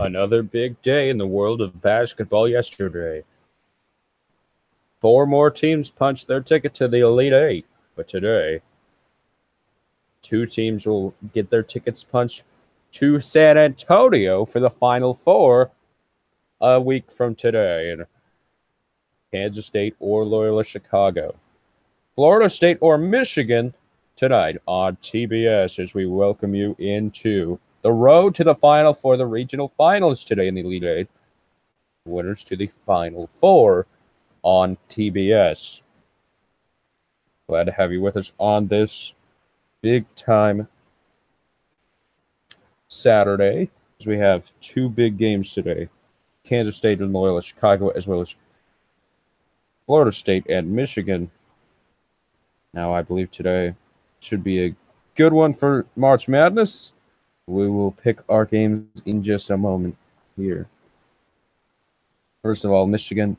Another big day in the world of basketball yesterday. 4 more teams punched their ticket to the Elite Eight, but today, 2 teams will get their tickets punched to San Antonio for the Final Four a week from today in Kansas State or Loyola Chicago. Florida State or Michigan tonight on TBS as we welcome you into the road to the final for the regional finals today in the Elite Eight. Winners to the Final Four on TBS. Glad to have you with us on this big time Saturday as we have 2 big games today. Kansas State and Loyola Chicago, as well as Florida State and Michigan. Now, I believe today should be a good one for March Madness. We will pick our games in just a moment here. First of all, Michigan,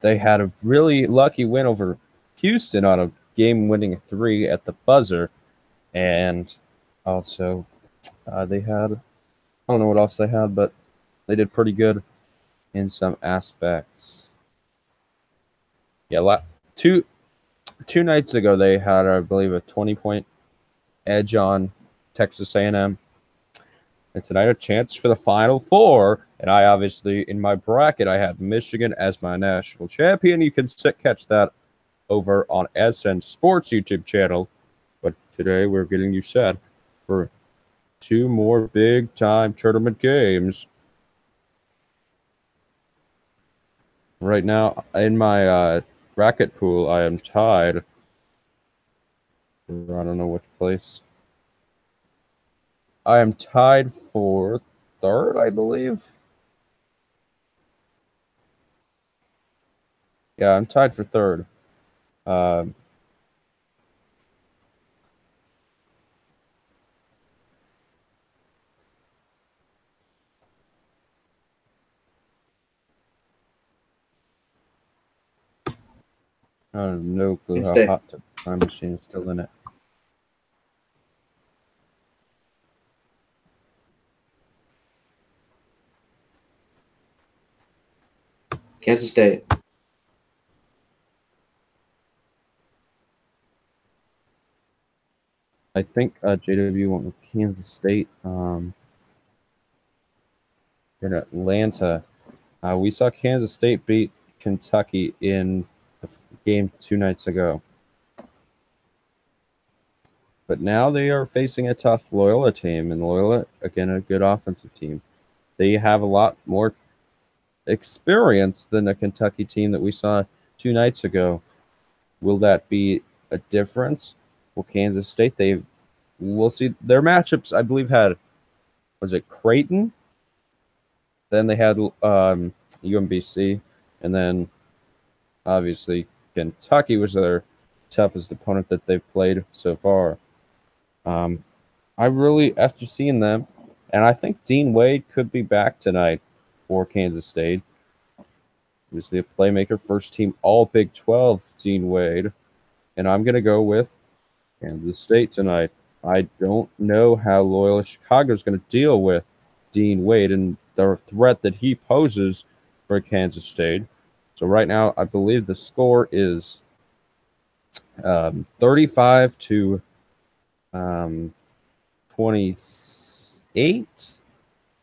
they had a really lucky win over Houston on a game-winning 3 at the buzzer. And also, they had, I don't know what else they had, but they did pretty good in some aspects. Yeah, two nights ago, they had, I believe, a 20-point edge on Texas A&M. And tonight, a chance for the Final Four. And I obviously, in my bracket, I had Michigan as my national champion. You can catch that over on SN Sports YouTube channel. But today, we're getting you set for 2 more big-time tournament games. Right now, in my bracket pool, I am tied. I don't know which place. I am tied for 3rd, I believe. Yeah, I'm tied for 3rd. I have no clue how hot the time machine is still in it. Kansas State. I think JW went with Kansas State. In Atlanta, we saw Kansas State beat Kentucky in the game 2 nights ago. But now they are facing a tough Loyola team, and Loyola, again, a good offensive team. They have a lot more experience than the Kentucky team that we saw 2 nights ago. Will that be a difference? Well, Kansas State, we'll see. Their matchups, I believe, was it Creighton? Then they had UMBC, and then obviously Kentucky was their toughest opponent that they've played so far. I really, after seeing them, and I think Dean Wade could be back tonight for Kansas State. Obviously a playmaker, first team all Big 12, Dean Wade. And I'm going to go with Kansas State tonight. I don't know how Loyola Chicago is going to deal with Dean Wade and the threat that he poses for Kansas State. So right now, I believe the score is 35 to 28.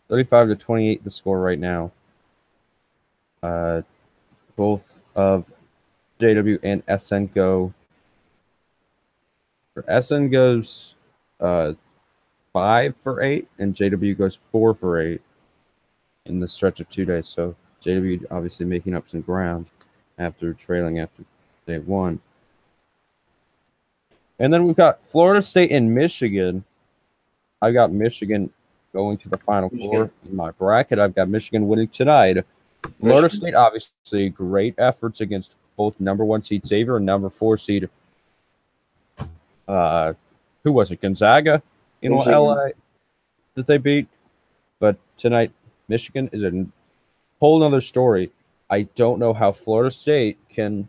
35 to 28, the score right now. Both of JW and SN go. SN goes 5 for 8, and JW goes 4 for 8 in the stretch of 2 days. So JW obviously making up some ground after trailing after day 1. And then we've got Florida State and Michigan. I got Michigan going to the Final Four in my bracket. I've got Michigan winning tonight. Florida State, obviously, great efforts against both number 1 seed Xavier and number 4 seed, who was it, Gonzaga in LA that they beat. But tonight, Michigan is a whole nother story. I don't know how Florida State can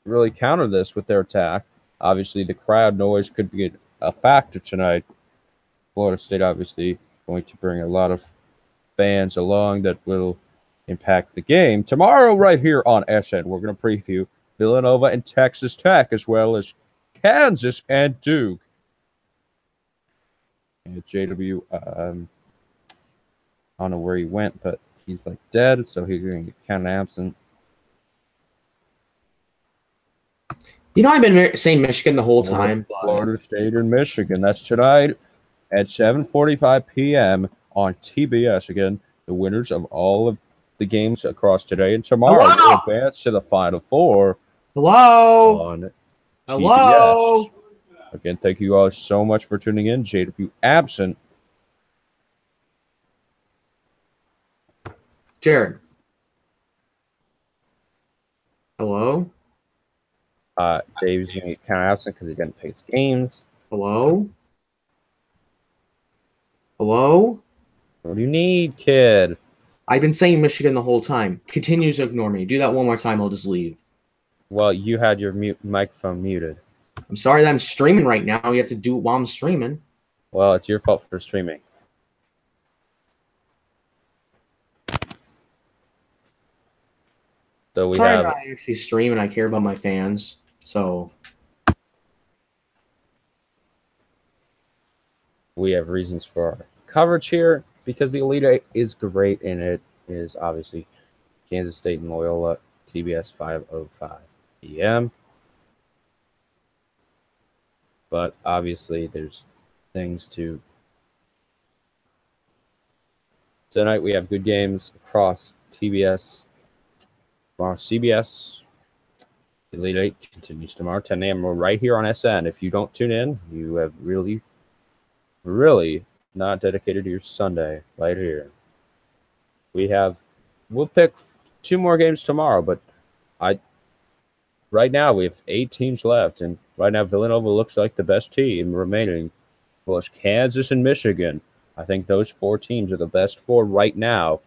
really counter this with their attack. Obviously, the crowd noise could be a factor tonight. Florida State, obviously, going to bring a lot of fans along that will impact the game. Tomorrow, right here on SN, we're going to preview Villanova and Texas Tech, as well as Kansas and Duke. And JW, I don't know where he went, but he's like dead, so he's going to get counted absent. You know, I've been saying Michigan the whole time. Florida State and Michigan. That's tonight at 7:45 p.m. on TBS. Again, the winners of all of the games across today and tomorrow will advance to the Final Four. Hello. On Hello. TBS. Again, thank you all so much for tuning in. JW absent. Jared. Hello. Dave's going to get kind of absent because he didn't play his games. Hello. Hello. What do you need, kid? I've been saying Michigan the whole time. Continues to ignore me. Do that one more time, I'll just leave. Well, you had your microphone muted. I'm sorry that I'm streaming right now. You have to do it while I'm streaming. Well, it's your fault for streaming. So we Sorry, have. I actually stream and I care about my fans. So we have reasons for our coverage here because the Elite Eight is great, and it is obviously Kansas State and Loyola, TBS 5:05 p.m. But obviously, there's things to. Tonight we have good games across TBS. Tomorrow, CBS. Elite Eight continues tomorrow, 10 a.m. We're right here on SN. If you don't tune in, you have really not dedicated to your Sunday right here. We'll pick 2 more games tomorrow, but right now we have 8 teams left, and right now Villanova looks like the best team remaining. Well, it's Kansas and Michigan. I think those 4 teams are the best 4 right now.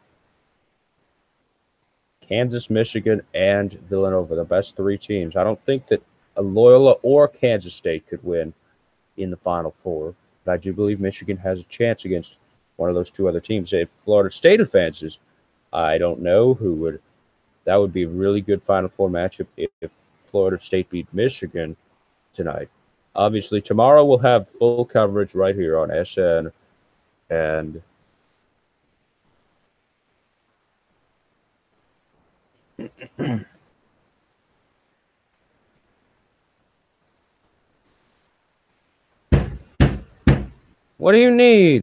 Kansas, Michigan, and Villanova, the best 3 teams. I don't think that Loyola or Kansas State could win in the Final Four, but I do believe Michigan has a chance against one of those 2 other teams. If Florida State advances, I don't know who would. That would be a really good Final Four matchup if Florida State beat Michigan tonight. Obviously, tomorrow we'll have full coverage right here on SN, and what do you need?